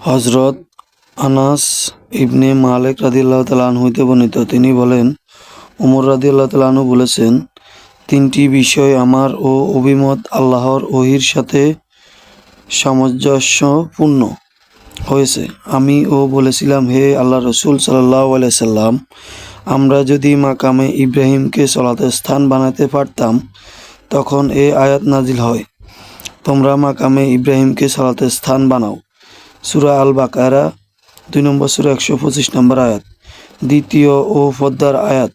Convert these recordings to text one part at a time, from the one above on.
হযরত আনাস ইবনে মালিক রাদিয়াল্লাহু তাআলা আনহু হইতে বর্ণিত, তিনি বলেন, ওমর রাদিয়াল্লাহু তাআলা আনহু বলেছেন, তিনটি বিষয় আমার ও অভিমত আল্লাহর ওহীর সাথে সামঞ্জস্যপূর্ণ হয়েছে। আমি বলেছিলাম, হে আল্লাহ রসুল সাল্লাল্লাহু আলাইহি সাল্লাম, আমরা যদি মাকামে ইব্রাহিমকে সলাতের স্থান বানাতে পারতাম, তখন এ আয়াত নাজিল হয়, তোমরা মাকামে ইব্রাহিমকে সলাতের স্থান বানাও। সূরা আল বাকারা 2 নম্বর সূরা 125 নম্বর আয়াত। দ্বিতীয় ও পর্দার আয়াত।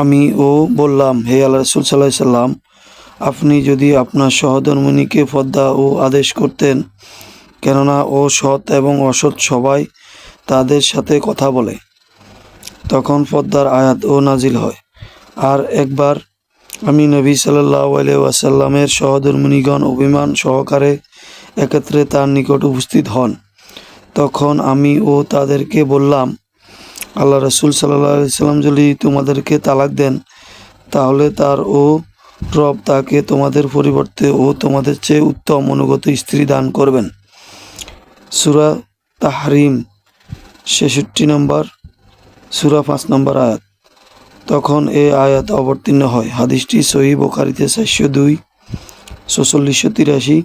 আমি বললাম, হে আল্লাহ রসুল সাল্লাল্লাহু আলাইহি সাল্লাম, আপনি যদি আপনার সহধর্মিণীকে পর্দা আদেশ করতেন, কেননা ও সৎ এবং অসৎ সবাই তাদের সাথে কথা বলে। তখন পর্দার আয়াত নাজিল হয়। আর একবার আমি নবী সাল্লাল্লাহু আলাইহি ওয়াসাল্লামের সহধর্মিণীগণ অভিমান সহকারে একত্রে তার নিকট উপস্থিত হন। তখন আমি তাদেরকে বললাম, আল্লাহ রসুল সাল্লাল্লাহু আলাইহি সাল্লাম যদি তোমাদেরকে তালাক দেন, তাহলে তার রব তাকে তোমাদের পরিবর্তে তোমাদের চেয়ে উত্তম অনুগত স্ত্রী দান করবেন। সূরা তাহরিম 66 নম্বর সূরা 5 নম্বর আয়াত। তখন এই আয়াত অবতীর্ণ হয়। হাদিসটি সহিহ বুখারীতে 402, 4683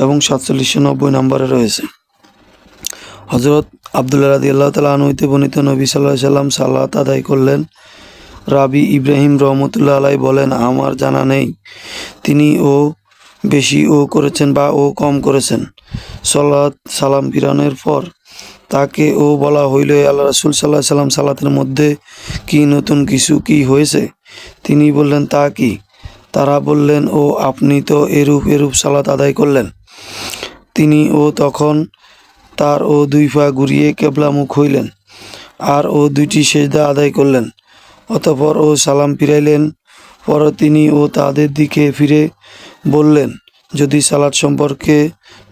এবং 4790 নম্বরে রয়েছে। হযরত আব্দুল্লাহ রাদিয়াল্লাহু তাআলা আনহু হইতে বর্ণিত, নবী সাল্লাল্লাহু আলাইহি সাল্লাম সালাত আদায় করলেন। রাবি ইব্রাহিম রহমতুল্লাহ আলাইহি বলেন, আমার জানা নেই তিনি বেশি করেছেন বা কম করেছেন। সালাম ফিরানোর পর তাকে বলা হইল, আল্লাহ রাসূল সাল্লাল্লাহু আলাইহি সাল্লাম, সালাতের মধ্যে কি নতুন কিছু কি হয়েছে? তিনি বললেন, তা কি? তারা বললেন, আপনি তো এরূপ সালাত আদায় করলেন। তিনি তখন তার দুই পা ঘুরিয়ে কেবলামুখ হইলেন আর দুইটি সেজদা আদায় করলেন। অতঃপর সালাম ফিরাইলেন। পর তিনি তাদের দিকে ফিরে বললেন, যদি সালাত সম্পর্কে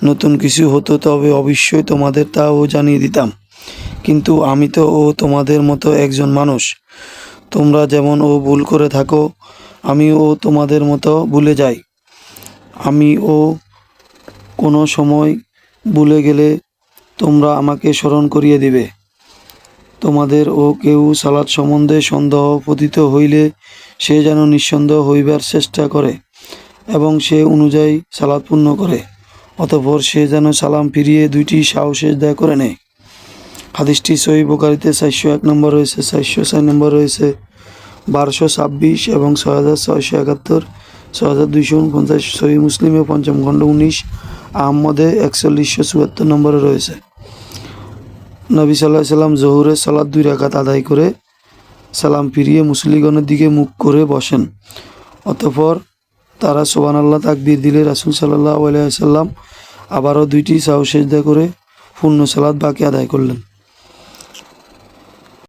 নতুন কিছু হতো তবে অবশ্যই তোমাদের তা জানিয়ে দিতাম, কিন্তু আমি তো তোমাদের মতো একজন মানুষ। তোমরা যেমন ভুল করে থাকো, আমিও তোমাদের মতো ভুলে যাই। আমি কোনো সময় ভুলে গেলে তোমরা আমাকে স্মরণ করিয়ে দিবে। তোমাদের কেউ সালাত সম্বন্ধে সন্দেহ পতিত হইলে সে যেন নিঃসন্দেহ হইবার চেষ্টা করে এবং সে অনুযায়ী সালাত পূর্ণ করে। অতঃপর সে যেন সালাম ফিরিয়ে দুইটি সেজদা করে নেয়। হাদিসটি সহিহ বুখারীতে 401 নম্বর রয়েছে, 404 নম্বর রয়েছে, 1226 এবং 6671, 6249, সহিহ মুসলিমে 5ম খণ্ড 19, আহমদে 4174 নম্বরে রয়েছে। নবী সাল্লাল্লাহু আলাইহি সাল্লাম জোহরের সালাত 2 রাকাত আদায় করে সালাম ফিরিয়ে মুসল্লিগণের দিকে মুখ করে বসেন। অতঃপর তারা সুবহানাল্লাহ তাকবীর দিলে রাসূল সাল্লাল্লাহু আলাইহি সাল্লাম আবারও দুইটি সেজদা করে পূর্ণ সালাত বাকি আদায় করলেন।